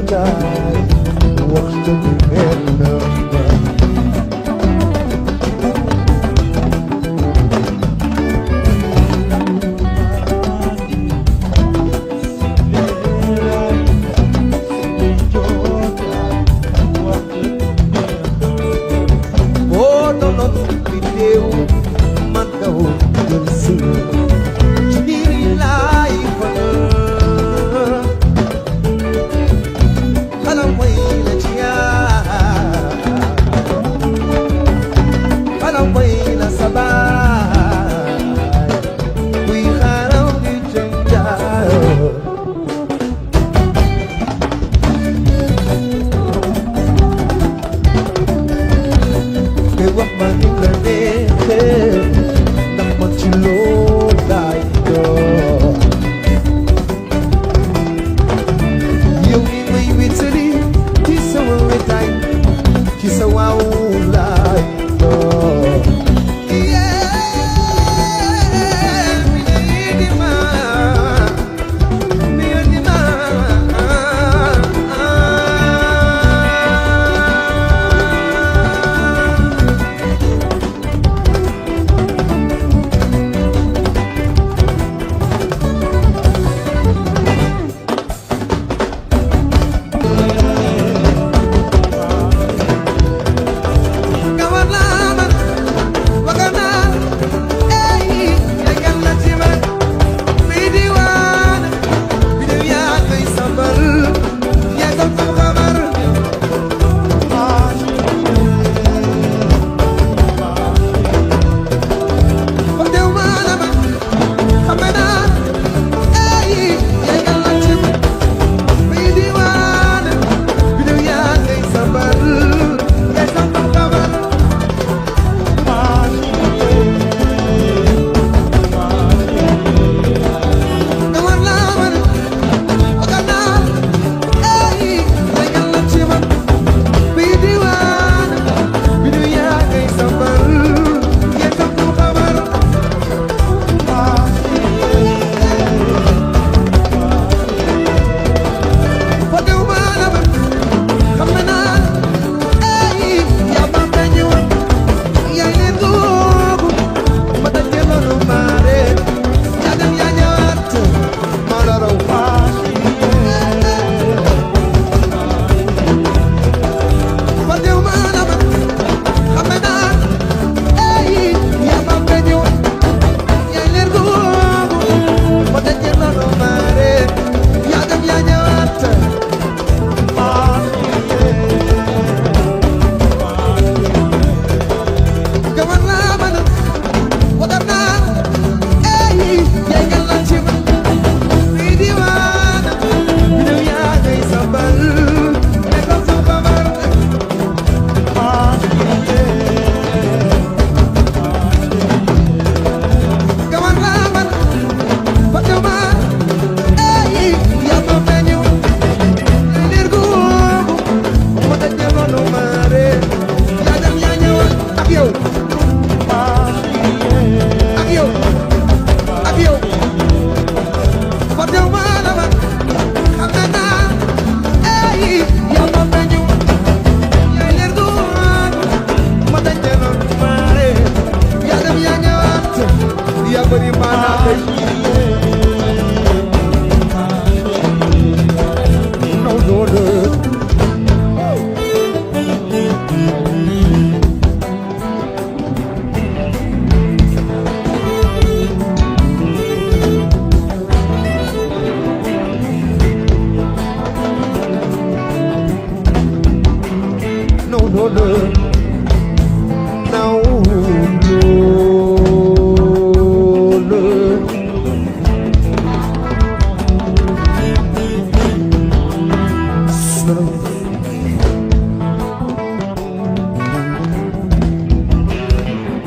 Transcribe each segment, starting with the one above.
jootaay waxtu bi mel na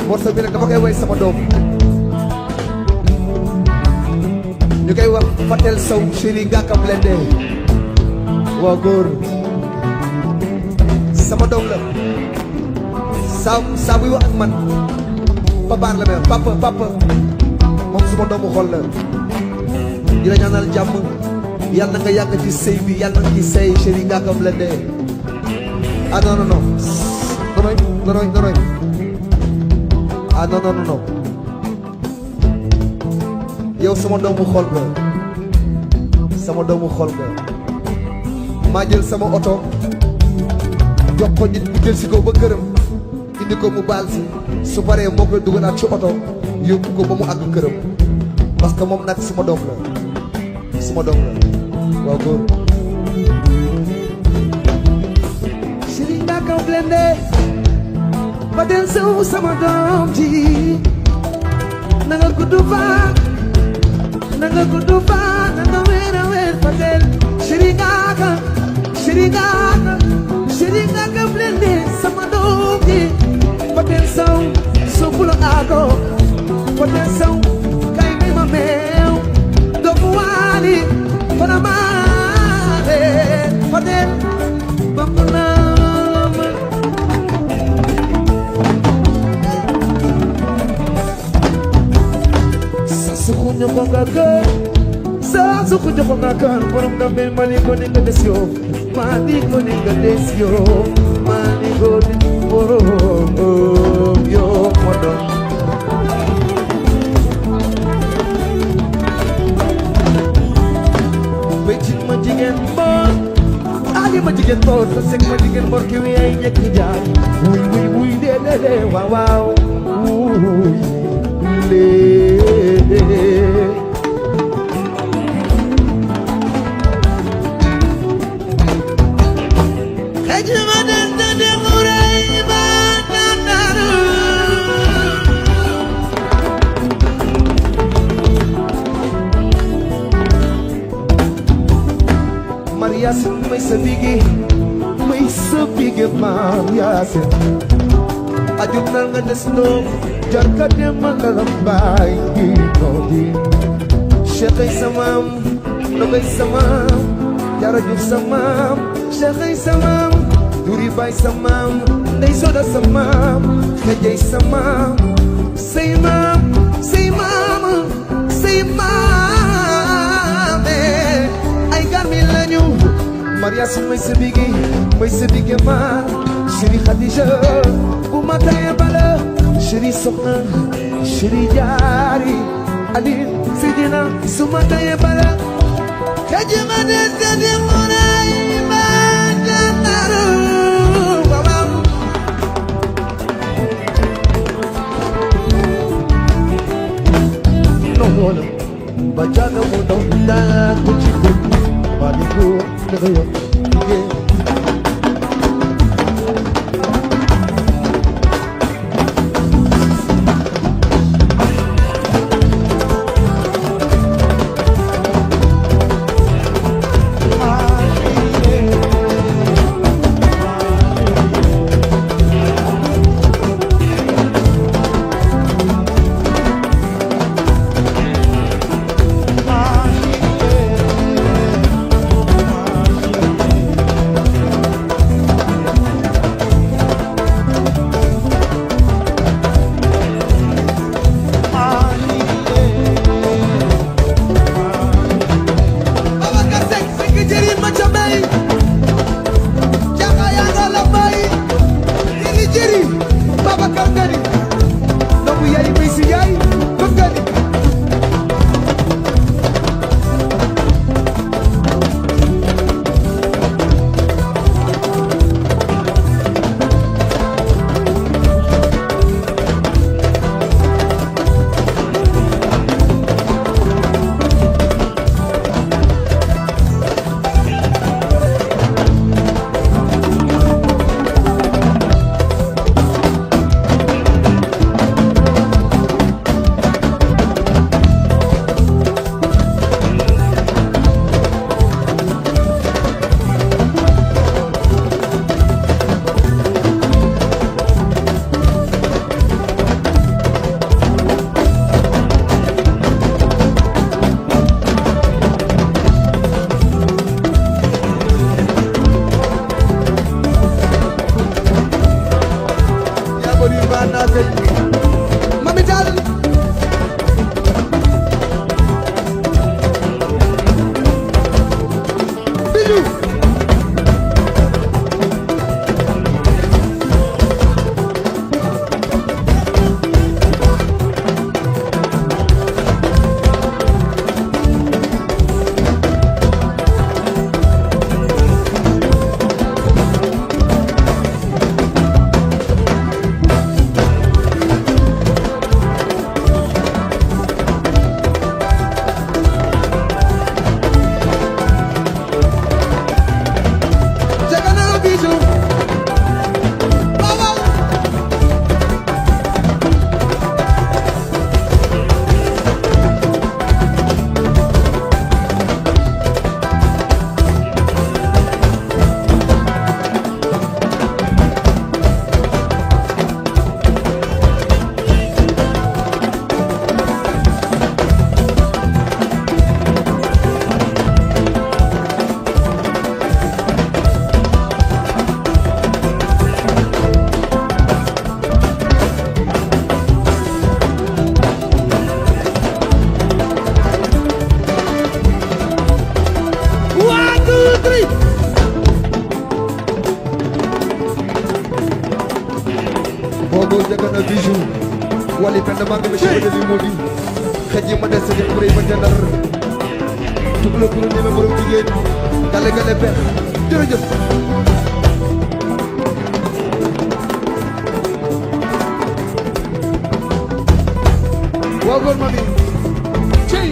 morceau bi nag dama koy way sama doom ñu koy wax Fatel Sow chéri Gaka Blindé waa góor sama doom la saa buy wax ak man papa la mel papa moom suma doomu xol la di la ñaanal jàmm yàlla nga yàgg ci sëy bi yàlla nga ci sëy Chéri Ngaaka Blindé. Ah non non non non ah non non non yow sama doomu xol nga sama doomu xol nga maa jël sama oto jox ko nit mu jël si ko ba këram indi ko mu baal si su paree moo koy dugalaat ci oto yóbbu ko ba mu àgg këram parce que moom nag sama doom la sama doom la waaw góor. Chéri Ngaaka Blindé Fadel Sow sama doom ji na nga gudd fan na nga gudd fan na nga wér a wér Fadel Chéri Ngaaka Chéri Ngaaka Chéri Ngaaka Blindé sama doom ji Fadel Sow soppula ako Fadel Sow kay may ma meew doomu waali fana maale Fadel bambu naa ma sa sukunya ko nga kër sa sukunya ko nga kër borom nga mel mani ko ni nga des yo mani ko ni nga des yo mani ko ni borom yo modon becin ma jigéen boor ali ma jigéen boor sa sek ma jigéen boor ki wi ay ñekk jaar wuy wuy wuy dee dee dee waaw waaw wuy lee xejma den de de muray ba nanaru Mariasin may sabigi Mariasin ajumnal nga desno jarka de mangalambay ginogi Shekhay samam nogay samam jarajuf samam Shekhay samam duribay samam day soda samam kajay samam say mam say mama say mame ay garmi lañu Mariasin may sabigi ma Chéri Khadija bu ma taye bala Chéri Soxna Chéri Jaari Aline Sidina su ma taye bala kajima des de muray ma janaru babam no wala bajaga mo do da ko chiko baligo ngayo wali penda maa ngi monsieur de moo di xëj yi ma des sa jëf kuréy ma jëndar tugla kuru ñeme borom jigéen gale gale benn jërëjëf waaw góor mami cey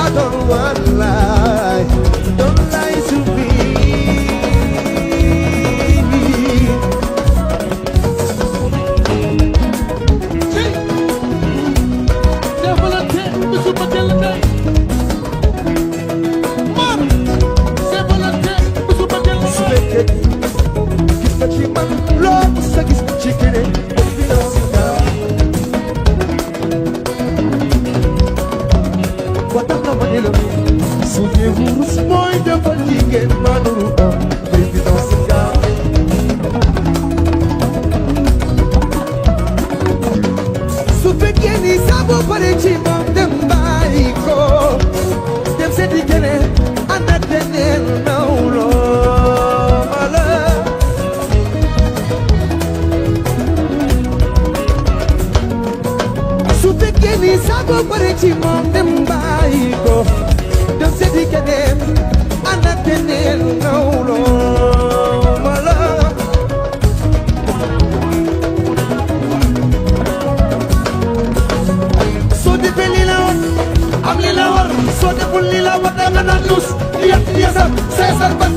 I don't want lie, don't lie to me. mooy defal jigéen manuru am présidence nga su fekkee ni saa boo pare ci moom dem bàyyi ko dem seeti keneen ànd ak keneen nawloo mala su fekkee ni saa boo pare ci moom dem bàyyi ko dem seeti keneen ànd ak keneen nawloo mala soo defee li la war am li la war soo deful li la war danga naan lus yat yasar seesar bat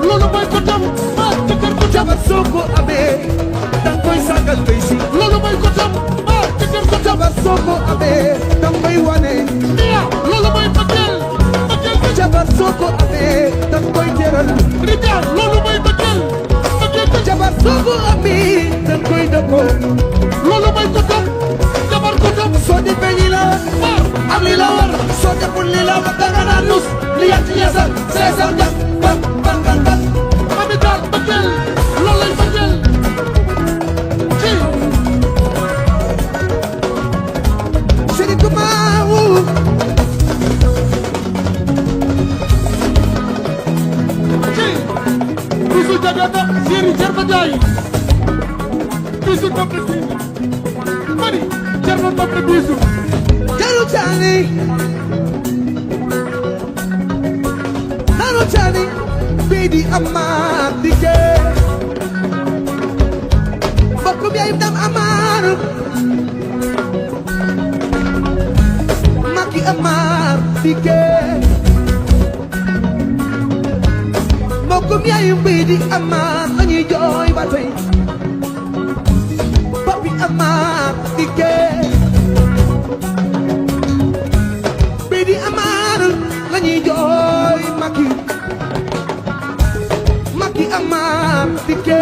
loolu mooy ko tam ma jëkkër ko jabar soo ko amee danga koy sàggal bay si loolu mooy ko tam ma jëkkër ko jabar soo ko amee danga koy wane niya loolu mooy bëggeel ko jabar soo ko amee danga koy teral rijaal loolu mooy bëggeel ko jabar soo ko amee danga koy dëkkoo loolu mooy ko tam jabar ko tam soo defee li la war am li la war soo deful li la war danga naan lus li yat yasar seesar bat mami daal bëggeel loolu lay bëggeel ci Chéri Kumaawu ci bisu jagata Chéri Cerno Njaay bisu toppe mani Cerno toppe bisu jaru caani nanu caani Bidi Amar Dike mbokkum yaay dam Amar Maki Amar Dike mbokkum yaay Bidi Amar lañuy jooy ba tey Papi Amar Dike Bidi Amar lañuy jooy Maki Amar Dike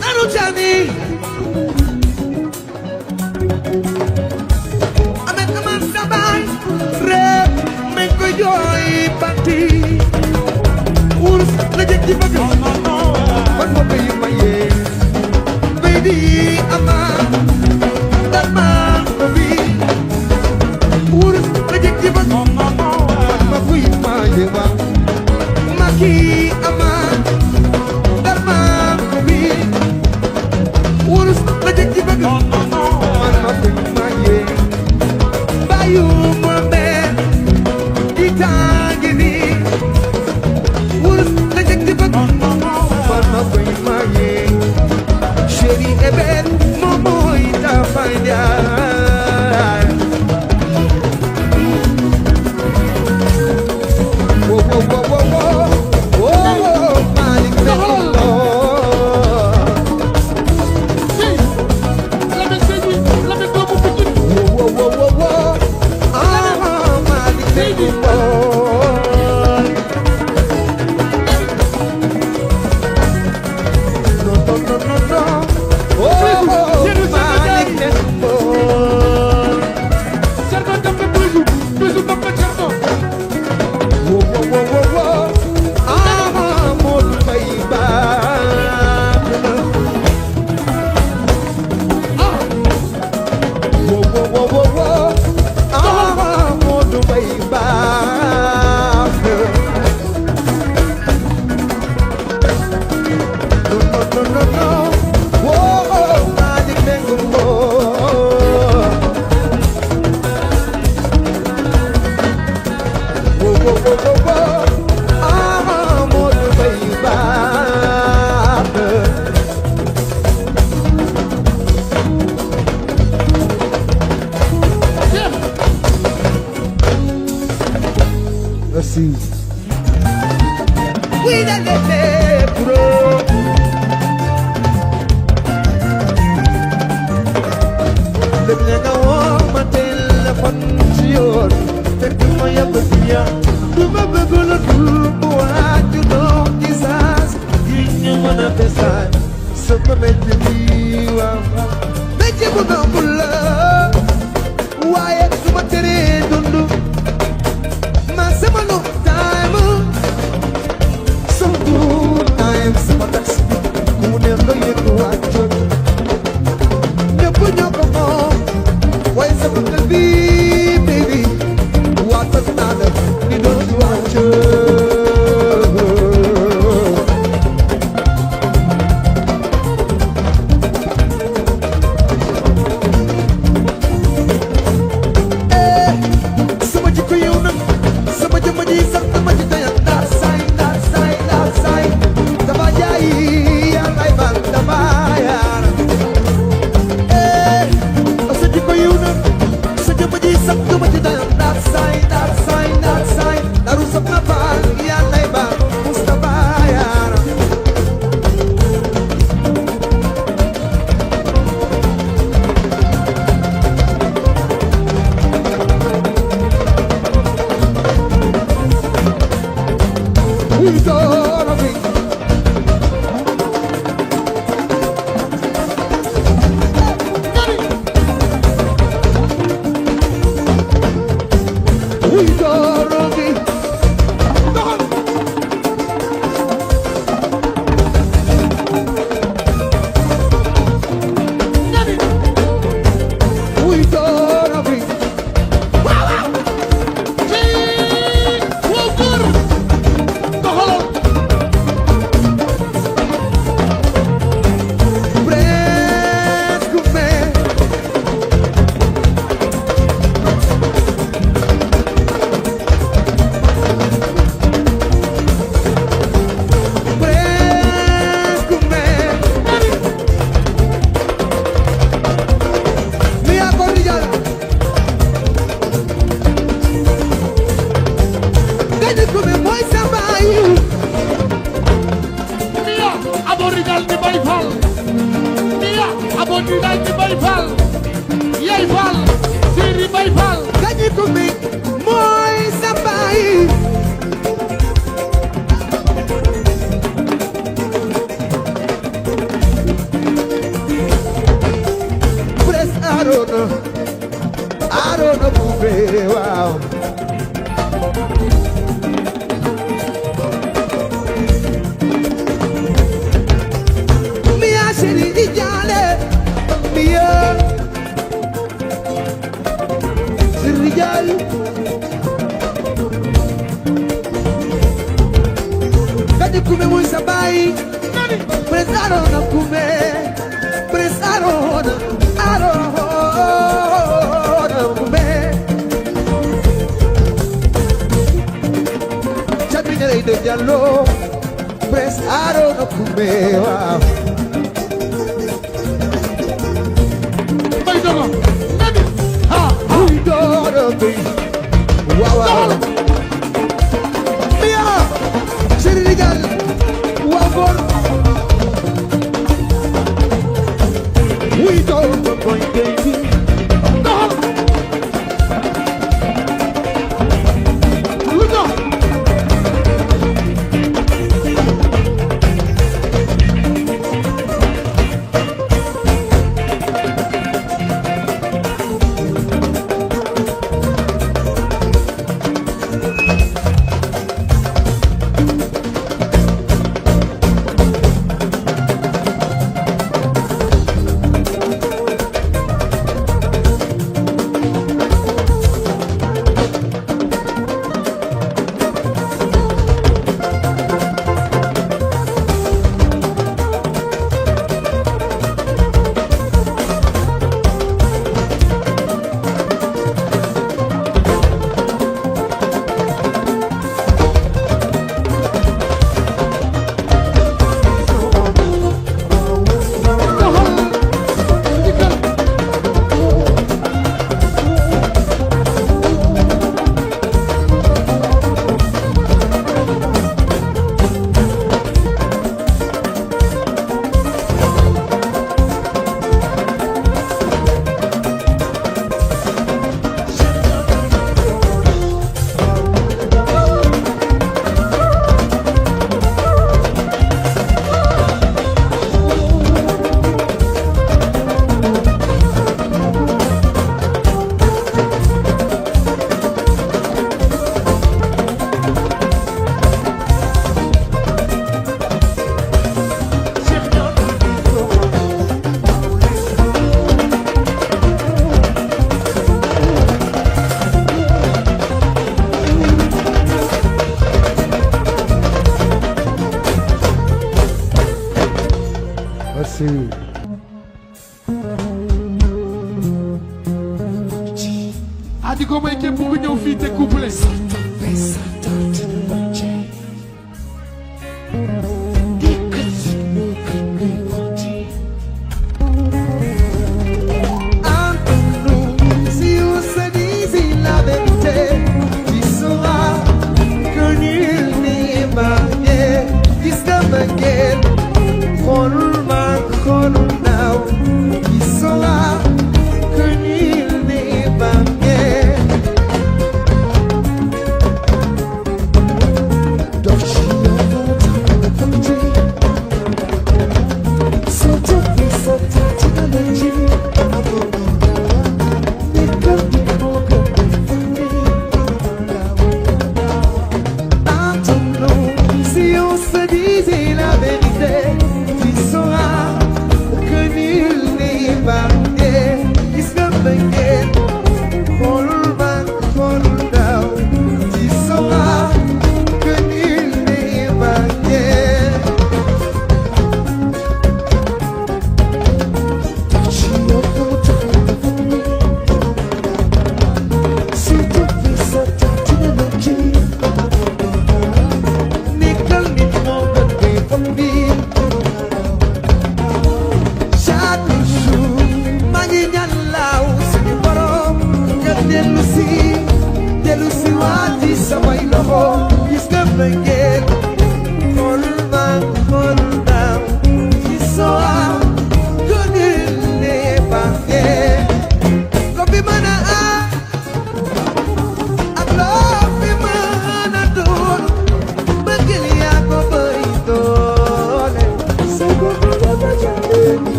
nanu caani amet aman sabay rek men koy jooy banti wurus la jëg ci bëgg man mo koy maye Bidi Amar dama bi wurus la jëg ci bëgg ma koy maye wa Maki Amar dama bi wurus la jëg ci bëgg man ma koy maye bayu mo mel di tangi ni wurus la jëg ci bëgg man ma koy maye Chéri Eben momoy ta fanya Assim. Cuida de te puro. Dem na nga woo ma téléphone ci yoon fekk ma yàbb si ya du ma bëgg la dul bu waaju doon ci saas yi ñu mën a fesaay sama métti bi waaw métti bu noble la waaye su ma teree Kume muy sabai Prince Arona kume Prince Arona kume Chatri nyere ide jalo Prince Arona kume wow Wow, wow. Mia, Chéri Rigal, wow, we don't go crazy. Merci. Adi ko may képp ku ñëw fii te couplé.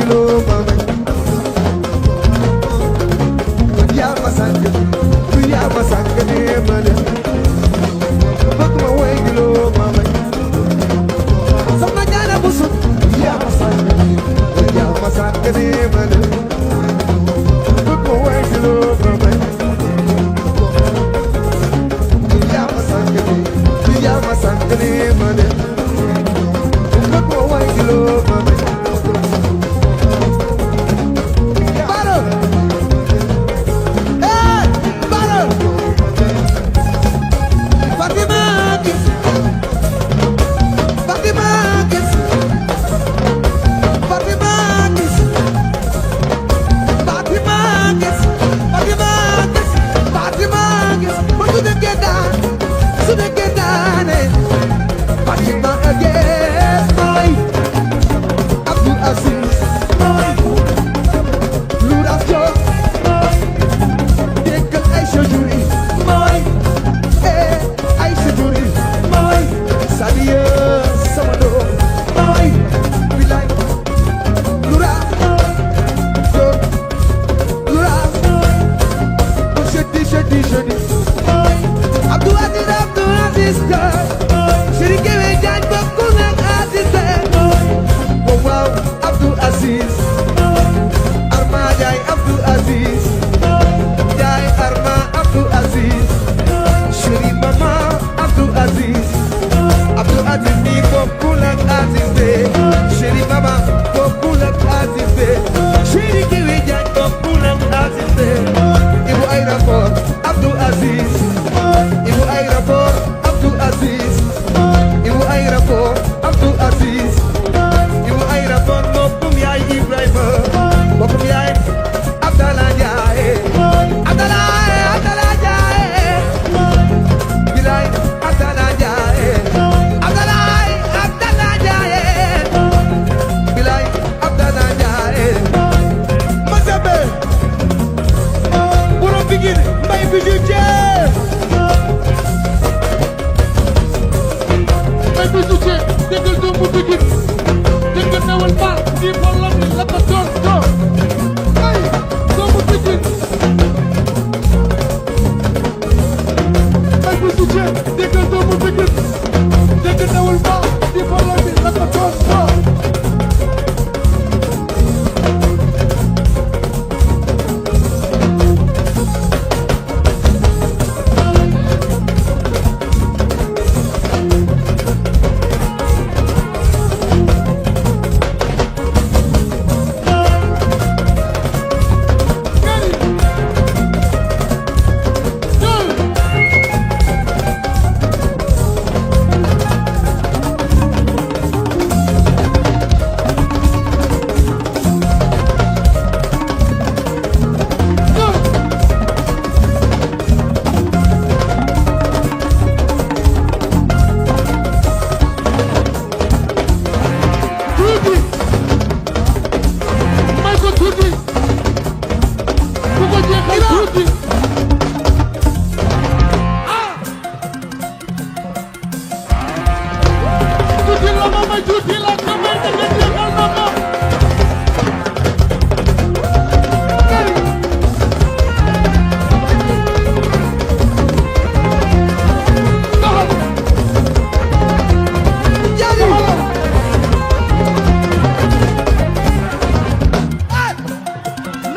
giloo mama yaa ma sànq du yaa ma sànq nee ma ne bëgg ma way giloo mama sama jaara bu sut yaa ma sànq nee ma ne bëgg ma way giloo mama yaa ma sànq nee ma ne bëgg ma way giloo mama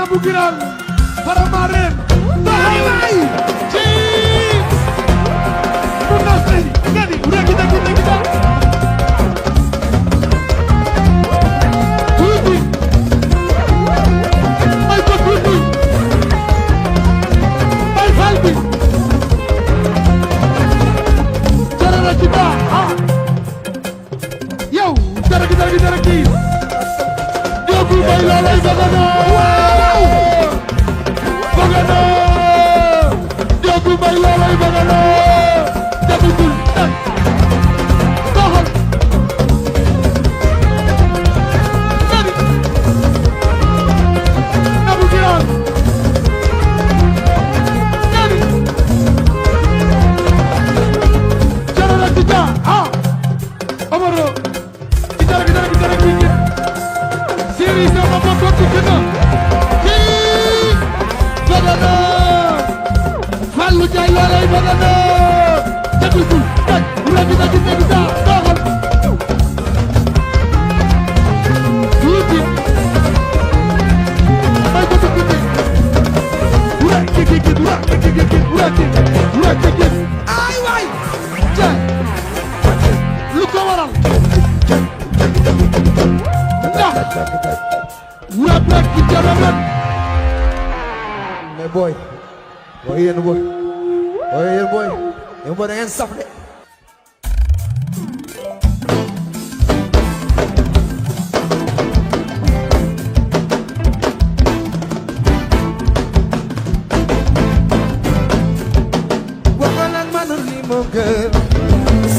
Bugiral para Maren Bahai Cheese Munasri Gadi udah kita Tuti Michael Tuti Mike Halbi cara kita yo cara kita dia bermain lalai bagana dia bermain lalai bagana dia betul tahan Nari Nabu Kiran Nari cara kita Amaro kita bikin siri sama papa tukki na kii bëgg na Fallou Ndiaye loolay bëgg na déglu ko taj wura bi daji ne daa doxal tuuti may ko tukki ne wura kiki ay waay jaay lu ko waral ndax wura break ki jaraman mais boy yéen boy da ngeen saf de waxal ak man li moo gën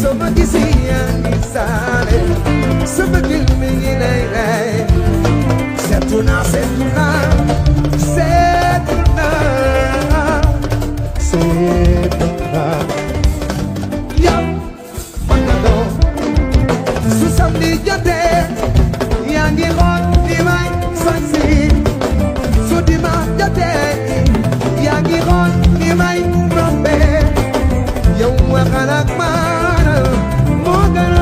sama gis yaa ngi saale sama gil mi ngi lay lay seetu naa yow man nga doon su samedi jotee yaa ngi xool di may sansi su dimanche jotee yaa ngi xool di may rombe yow waxal ak man moo gën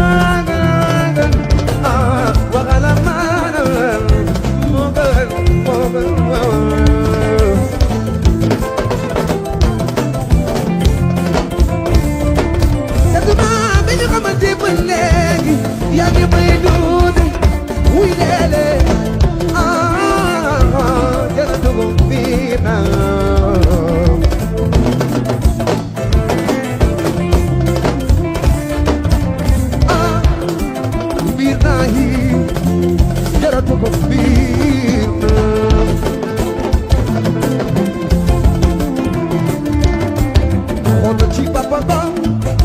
waxal ak man moo gën yaa ngi may duudi wuy leele jël dugub bi biir naa yi jël dugub bi xool ci papa ba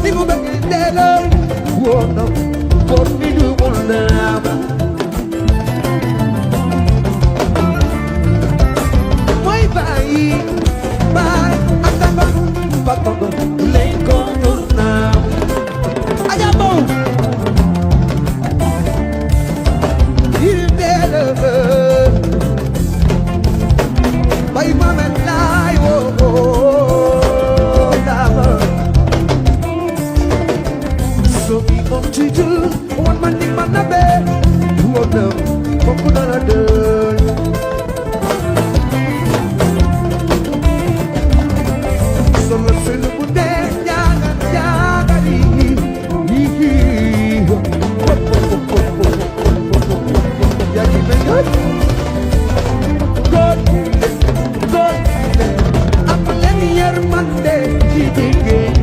ni mu bëgg leele woon na por mi volaba Muy bye acaba papando le contorna allá voy il belle bye mama lai so mi on to do one man in my bed who of them what could I do so let's say the good day yaga good I'm letting your Monday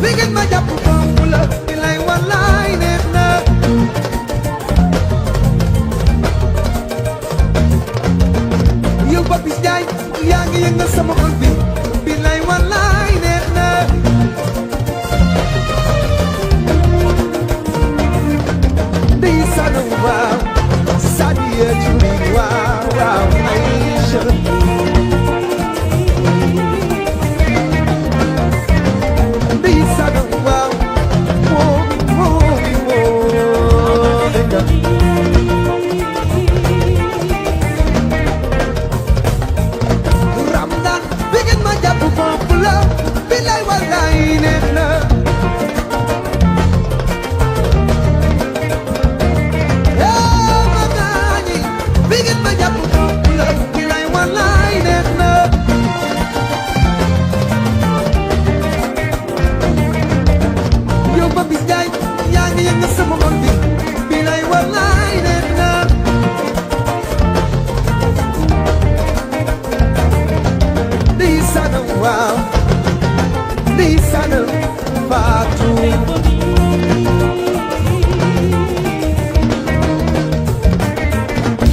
Bigin ma jàpp foofu la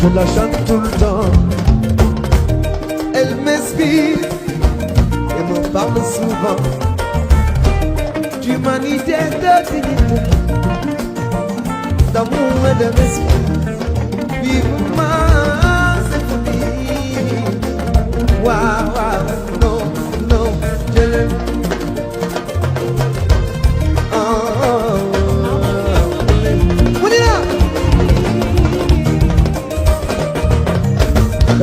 Je la chante tout le temps. Elle m'inspire et me parle souvent d'humanité, de dignité, d'amour et de respect. Vive ma symphonie. Waouh, waouh, non, non, je l'aime.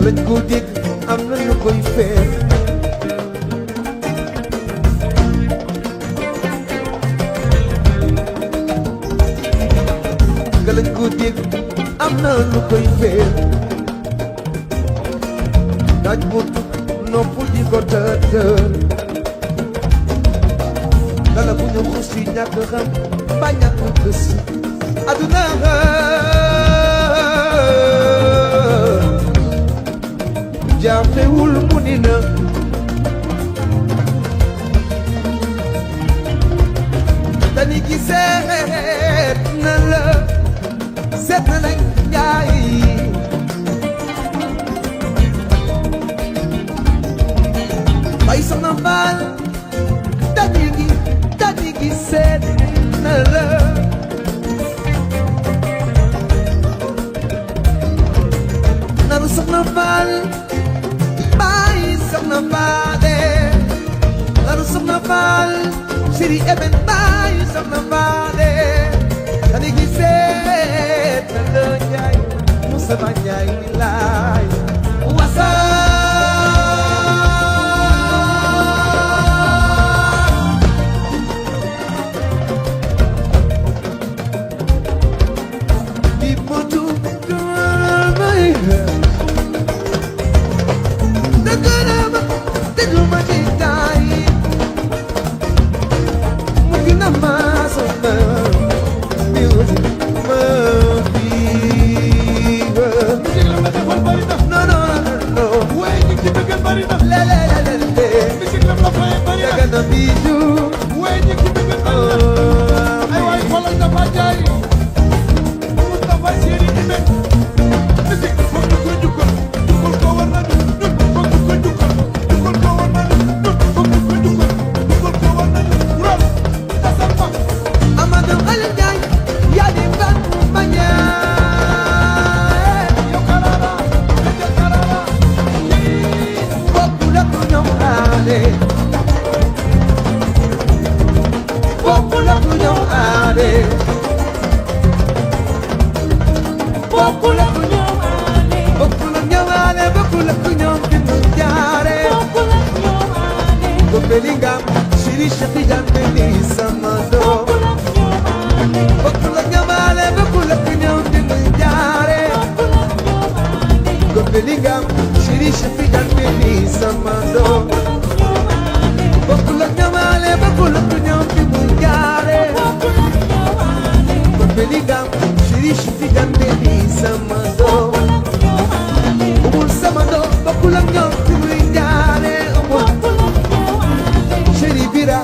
Lañ ko dégg am na lu koy feer nga lañ ko dégg am na lu koy feer daaj bu tut nopp di ko tëtër dala bu ñu xus ci ñàkk xam ba ñàkk gëstu aduna jaafewul mu ni na dani gi seet na la seet na la njaay bay sama baal dani gi seet na la naru sama baal Soxna Faade lalu Soxna Faal Siri Eben Baay Soxna Faade tani gi seet na la Njaay Mustafa Njaay bilaay wasa di motu may Bellingham, Shiri Shafi Jambeli Samado. Bokula Nyamale, Bokula Kinyon Dimujare. Go Bellingham, Shiri Shafi Jambeli Samado. Bokula Nyamale, Bokula Kinyon Dimujare. Go Bellingham, Shiri Shafi Jambeli Samado. Ubul Samado, Bokula Kinyon Dimujare. Bira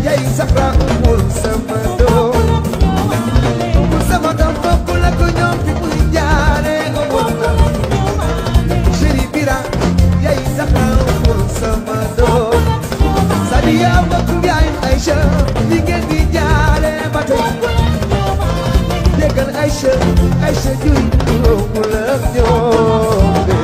yai sakra umul samado samado pokula kunyom pipunjare umul Shiri bira yai sakra umul samado Sadia wakuya Aisha dingen dijare batay degal Aisha Aisha jui umul nyobe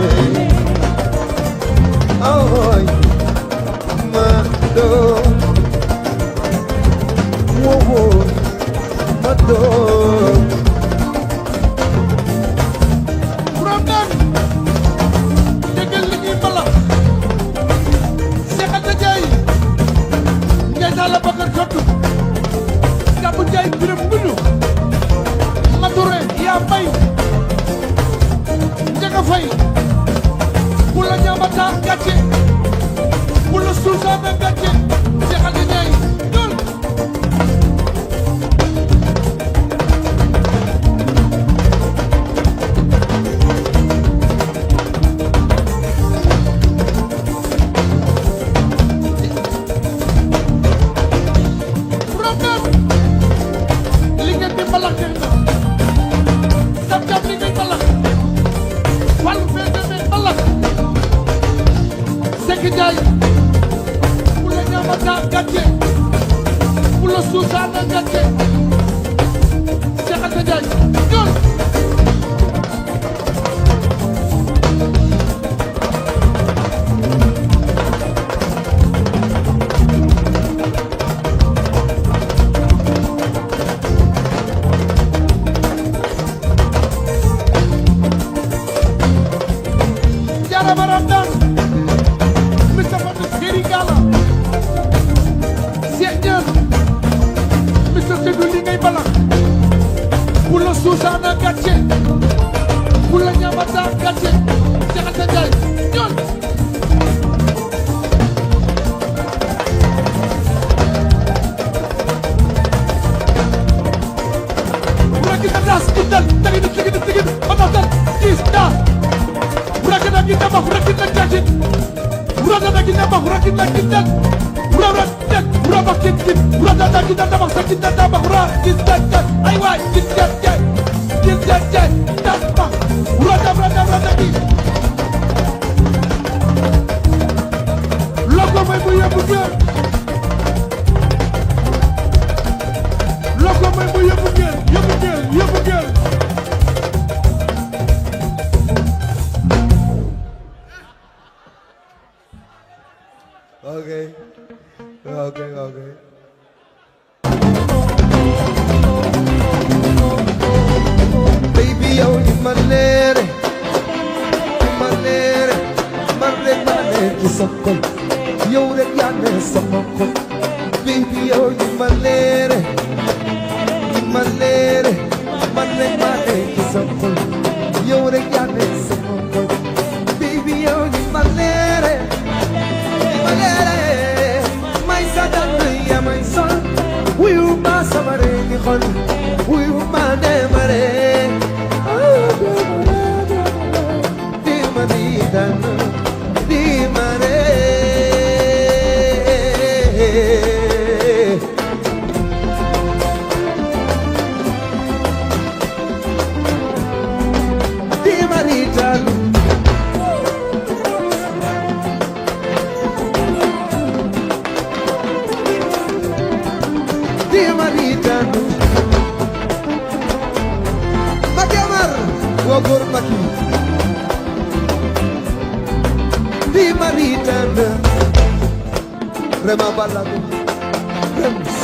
Susana Gacce Cheikh Anta Ndiaye ñool Jara Baram Dan Mr. Fatou Seri Gala Cheikh Niane Mr. Seydou li ngay bala Pula Susana Gacce Pula Ñamata Gacce Cheikh Anta Ndiaye ñool Burakina das kital tagida tagida amatal kista Burakina kita bah burakina jajit Burakina kita bah burakina kital Burakina Burakina kit Burakina kita bah sakita bah burakina ay way kita das bah Burakina ki Logo may buya buya Logo may buya buya Yëpp Okay. Baby, yow li ma leere ci sa xol yow rek yaa ne sama xol baby, yow li ma leere man rek maa ne ci sa xol yow rek yaa ne sama xol baby, yow li ma leere may sadal ya may sol wuyu ma sama reeni xol wuyu ma demare di ma di dan di mare di marital Wagor Maki Di Maritana Rema Balago Rems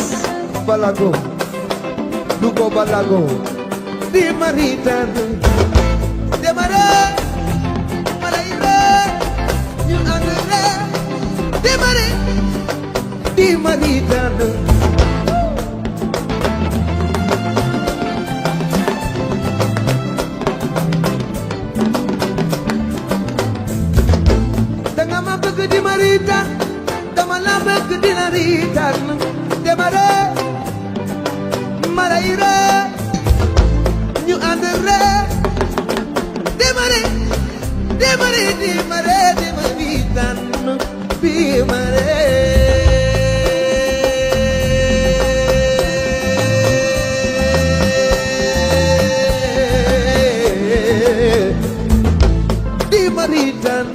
Balago Lugo Balago Di Maritana De Mare Maraire You Andre Di Mare Di Maritana di marita dama la bëgg di la riitaan demare maraire ñu ànd re demare di ma riitaan bi mare di ma riitaan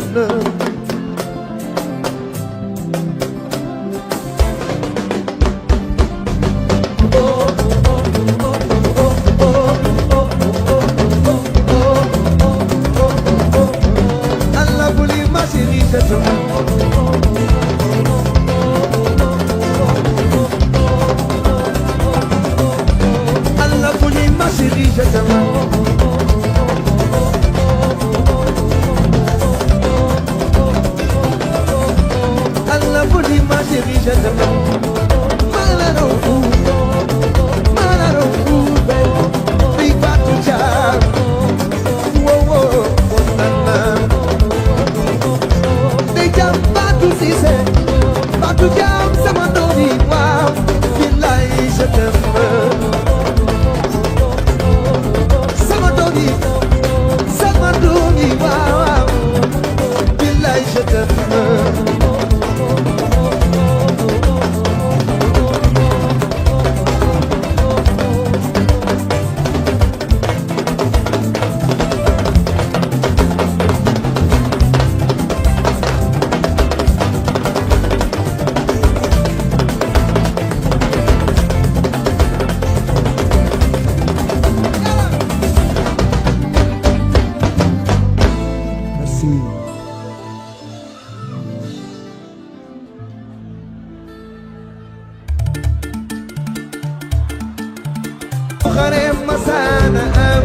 xare masana am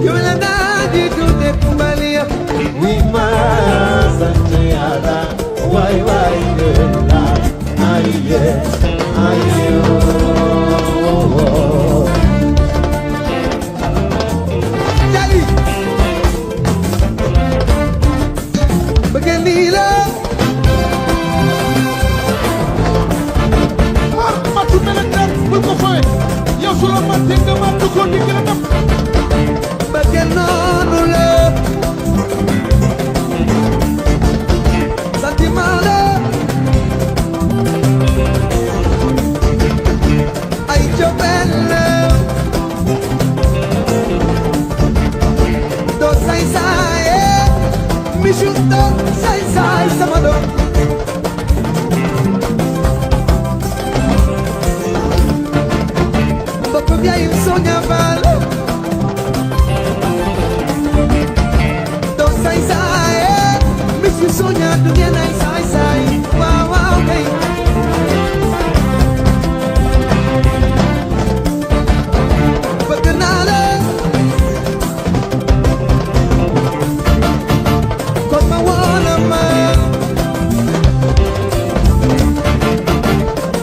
yu la naaji tudde kumbaliya wi ma sant Yàlla waay waay ngeen la aye ayo jali bëgg lii la matu melentaan bul ko fooye yow su la mat nga mat ko di gën a def bëgg noonu la sentiment la ay cofeel la doo say saaye misu doo say saay sama doom mbokk yaay Sonia Fall doo say saaye misu Sonia du ngeen ay saay saay waaw waaw kay bëgg naa la kon ma woona ma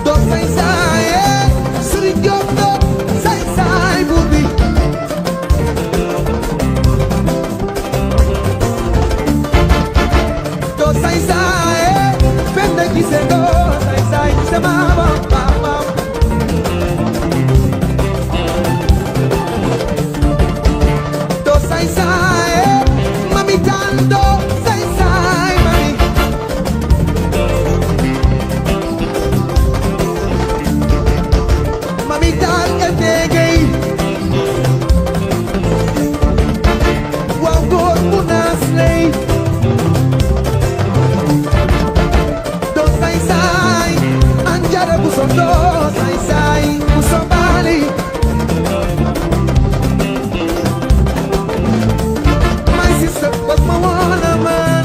doo say saaye Sëriñ Jóob doo say saay buur bi doo say saaye Penda Gise doo say saay sama bam bam bam doo say saaye Mami Tan doo say saay mami Mami Tan Eltegey waaw góor mu naas lay doo say saay Anjara bu so doo say saay bu so baali my sister was my wanna man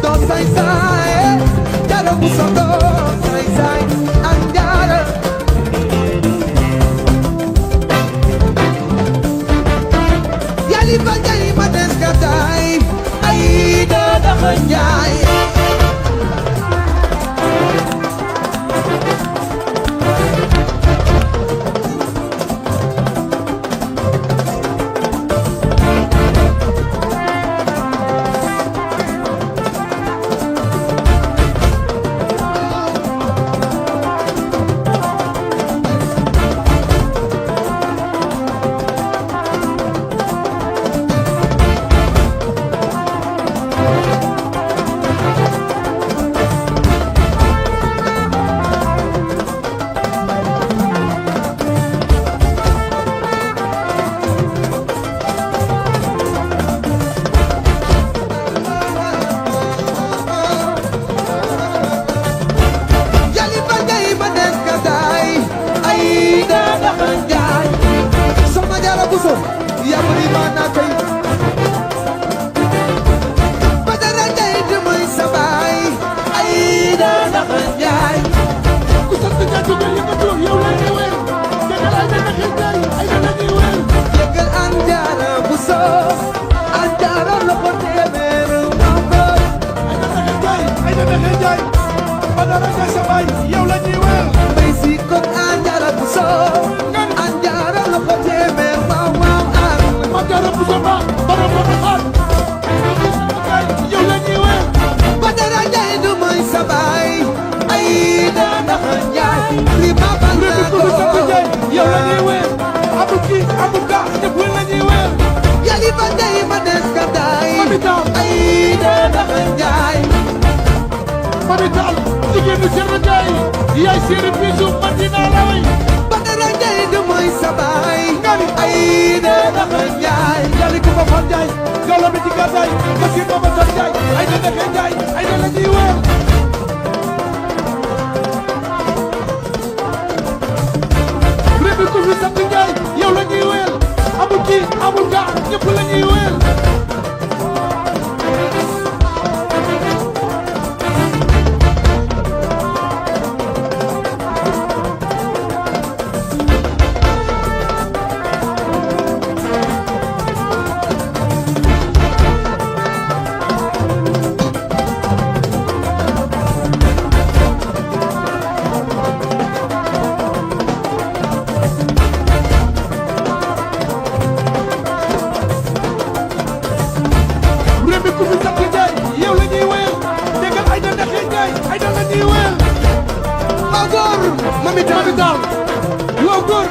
doo say saay Jara bu so doo say saay Anjara yali ba jay ma des ka tay ay da dafa njaay yali ba jay ma des ka tay ay da dafa njaay Soxna Jaara Buso yaa bari maanaa kay ba dara jay di muy sa baay ay da dafa njaay ku sant ñaatu nga yëngatu yow la ñuy wér jëgal ay dana xel jaay ay dana ñuy wér yëgal Anjara Buso Anjara loxo téeméer maam ko ay dana xel jaay ay dana xel jaay ba dara jaay sa baay yow la ñuy wér may si kon Anjara Buso Anjara loxo téeméer waaw waaw ak ma dara bu sa ba bara ba ba xaat yow la ñuy wér ba dara jay du muy sa baay ay da dafa njaay li ma bal lépp naa ku fi sant ko jaay yow la ñuy wér amul kii amul kaa ñëpp la ñuy wér yali ba jay ma des ka tay Mami Taal ay da dafa njaay Mami Taal jigéenu Cerno Njaay yaay séeri bisu Madina la way ba dara jay du muy sa baay ay da dafa njaay yàlla ku ko fan jaay gawlo bi ci gàddaay ba si booba tan jaay ay dana xel jaay ay dana ñuy wér réew mi ku fi sant Njaay yow la ñuy wér amul kii amul kaa ñëpp la ñuy wér Mami Tall waaw góor